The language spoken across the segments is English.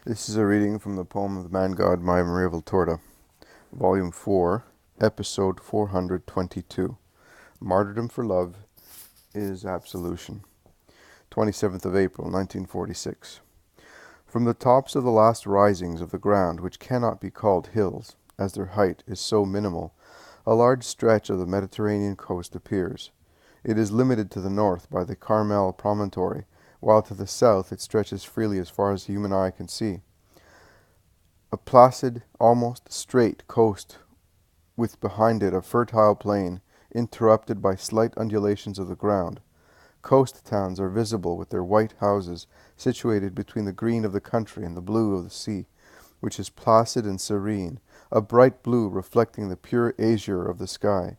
This is a reading from the poem of the man god Maria Valtorta, Volume 4, Episode 422. Martyrdom for Love is Absolution. 27th of April, 1946. From the tops of the last risings of the ground, which cannot be called hills, as their height is so minimal, a large stretch of the Mediterranean coast appears. It is limited to the north by the Carmel promontory, while to the south it stretches freely as far as the human eye can see. A placid, almost straight coast, with behind it a fertile plain, interrupted by slight undulations of the ground. Coast towns are visible with their white houses, situated between the green of the country and the blue of the sea, which is placid and serene, a bright blue reflecting the pure azure of the sky.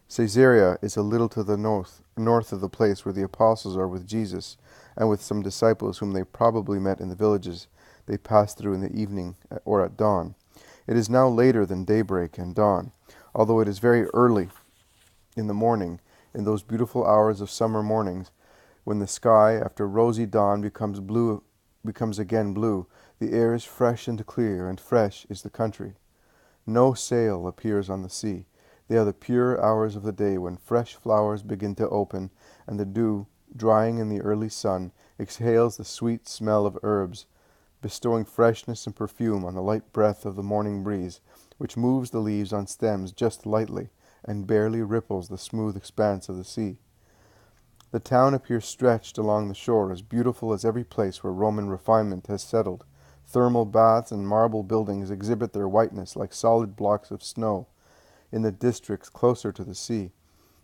Caesarea is a little to the north of the place where the apostles are with Jesus, and with some disciples whom they probably met in the villages they passed through in the evening or at dawn. It is now later than daybreak and dawn, although it is very early in the morning, in those beautiful hours of summer mornings, when the sky, after rosy dawn, becomes again blue. The air is fresh and clear, and fresh is the country. No sail appears on the sea. They are the pure hours of the day when fresh flowers begin to open, and the dew, drying in the early sun, exhales the sweet smell of herbs, bestowing freshness and perfume on the light breath of the morning breeze, which moves the leaves on stems just lightly, and barely ripples the smooth expanse of the sea. The town appears stretched along the shore, as beautiful as every place where Roman refinement has settled. Thermal baths and marble buildings exhibit their whiteness like solid blocks of snow in the districts closer to the sea,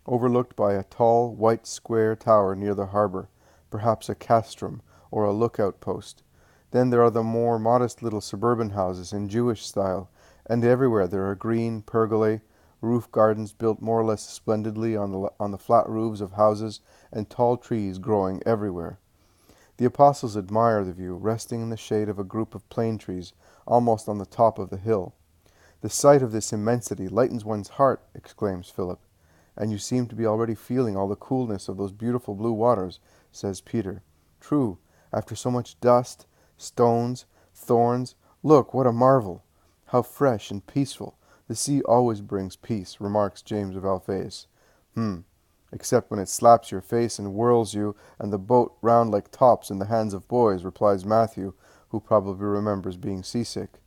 overlooked by a tall, white square tower near the harbor, perhaps a castrum or a lookout post. Then there are the more modest little suburban houses in Jewish style, and everywhere there are green pergolae, roof gardens built more or less splendidly on the flat roofs of houses, and tall trees growing everywhere. The apostles admire the view, resting in the shade of a group of plane trees, almost on the top of the hill. "The sight of this immensity lightens one's heart," exclaims Philip. "And you seem to be already feeling all the coolness of those beautiful blue waters," says Peter. "True, after so much dust, stones, thorns. Look, what a marvel! How fresh and peaceful! The sea always brings peace," remarks James of Alphaeus. Except when it slaps your face and whirls you and the boat round like tops in the hands of boys," replies Matthew, who probably remembers being seasick.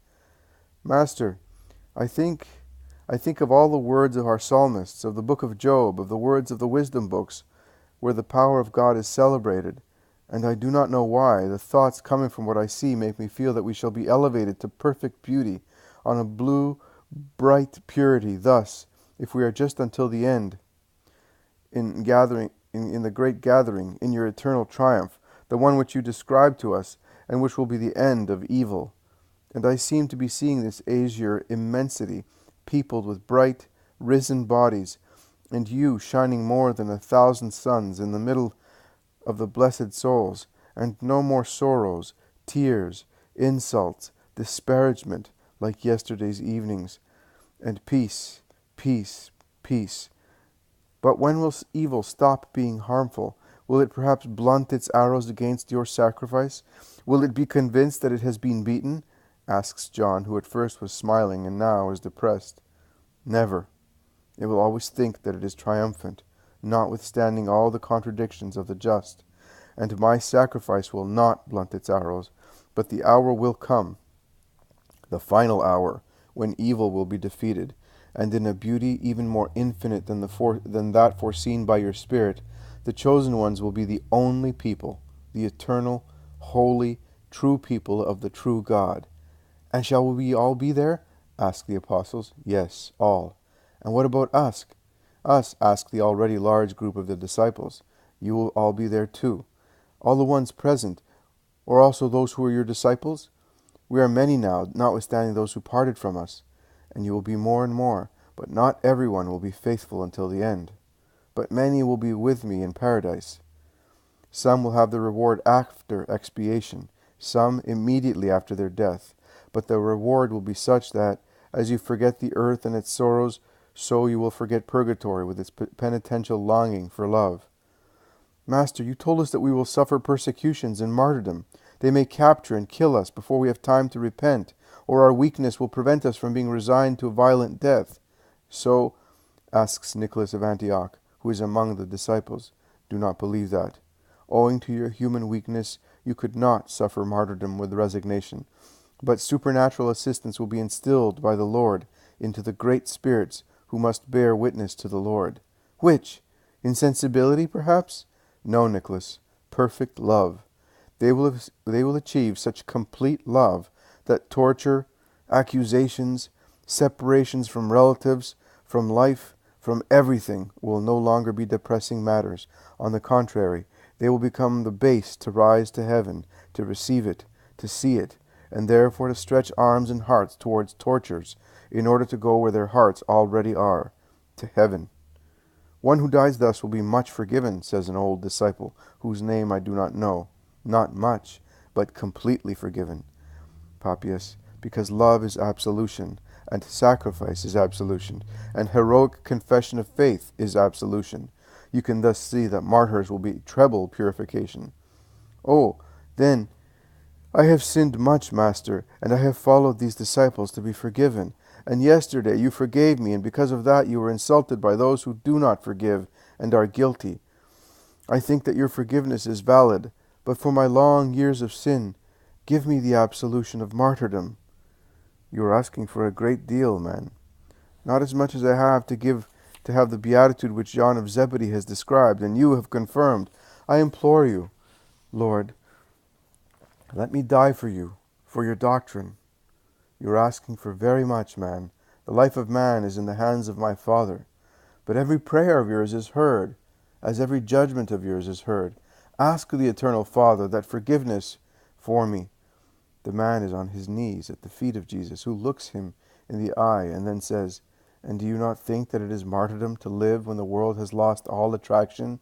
"Master, I think of all the words of our psalmists, of the book of Job, of the words of the wisdom books, where the power of God is celebrated, and I do not know why, the thoughts coming from what I see make me feel that we shall be elevated to perfect beauty, on a blue, bright purity, thus, if we are just until the end, in the great gathering, in your eternal triumph, the one which you describe to us, and which will be the end of evil. And I seem to be seeing this azure immensity, peopled with bright, risen bodies, and you shining more than 1,000 suns in the middle of the blessed souls, and no more sorrows, tears, insults, disparagement, like yesterday's evenings, and peace, peace, peace. But when will evil stop being harmful? Will it perhaps blunt its arrows against your sacrifice? Will it be convinced that it has been beaten?" asks John, who at first was smiling and now is depressed. "Never. It will always think that it is triumphant, notwithstanding all the contradictions of the just. And my sacrifice will not blunt its arrows, but the hour will come, the final hour, when evil will be defeated, and in a beauty even more infinite than that foreseen by your Spirit, the chosen ones will be the only people, the eternal, holy, true people of the true God." "And shall we all be there?" ask the apostles. "Yes, all." "And what about us?" "Us," ask the already large group of the disciples. "You will all be there too." "All the ones present, or also those who are your disciples?" "We are many now, notwithstanding those who parted from us." "And you will be more and more, but not everyone will be faithful until the end." "But many will be with me in paradise." "Some will have the reward after expiation, some immediately after their death. But the reward will be such that, as you forget the earth and its sorrows, so you will forget purgatory with its penitential longing for love." "Master, you told us that we will suffer persecutions and martyrdom. They may capture and kill us before we have time to repent, or our weakness will prevent us from being resigned to a violent death. So, asks Nicholas of Antioch, who is among the disciples, do not believe that. Owing to your human weakness, you could not suffer martyrdom with resignation, but supernatural assistance will be instilled by the Lord into the great spirits who must bear witness to the Lord. Which? Insensibility, perhaps? No, Nicholas. Perfect love. They will achieve such complete love that torture, accusations, separations from relatives, from life, from everything will no longer be depressing matters. On the contrary, they will become the base to rise to heaven, to receive it, to see it, and therefore to stretch arms and hearts towards tortures, in order to go where their hearts already are, to heaven. One who dies thus will be much forgiven, says an old disciple, whose name I do not know. Not much, but completely forgiven. Papias, because love is absolution, and sacrifice is absolution, and heroic confession of faith is absolution. You can thus see that martyrs will be treble purification. Oh, then, I have sinned much, Master, and I have followed these disciples to be forgiven. And yesterday you forgave me, and because of that you were insulted by those who do not forgive and are guilty. I think that your forgiveness is valid, but for my long years of sin, give me the absolution of martyrdom. You are asking for a great deal, man. Not as much as I have to give to have the beatitude which John of Zebedee has described, and you have confirmed. I implore you, Lord, let me die for you, for your doctrine. You are asking for very much, man. The life of man is in the hands of my Father. But every prayer of yours is heard, as every judgment of yours is heard. Ask the eternal Father that forgiveness for me. The man is on his knees at the feet of Jesus, who looks him in the eye and then says, and do you not think that it is martyrdom to live when the world has lost all attraction,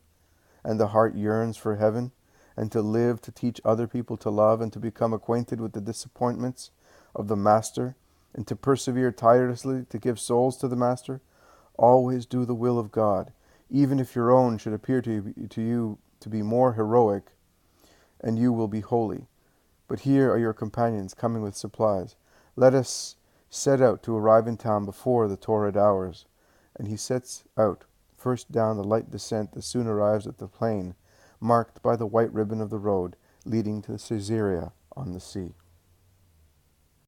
and the heart yearns for heaven, and to live to teach other people to love and to become acquainted with the disappointments of the Master, and to persevere tirelessly to give souls to the Master? Always do the will of God, even if your own should appear to you to be more heroic, and you will be holy. But here are your companions coming with supplies. Let us set out to arrive in town before the torrid hours. And he sets out, first down the light descent that soon arrives at the plain, marked by the white ribbon of the road leading to Caesarea on the sea.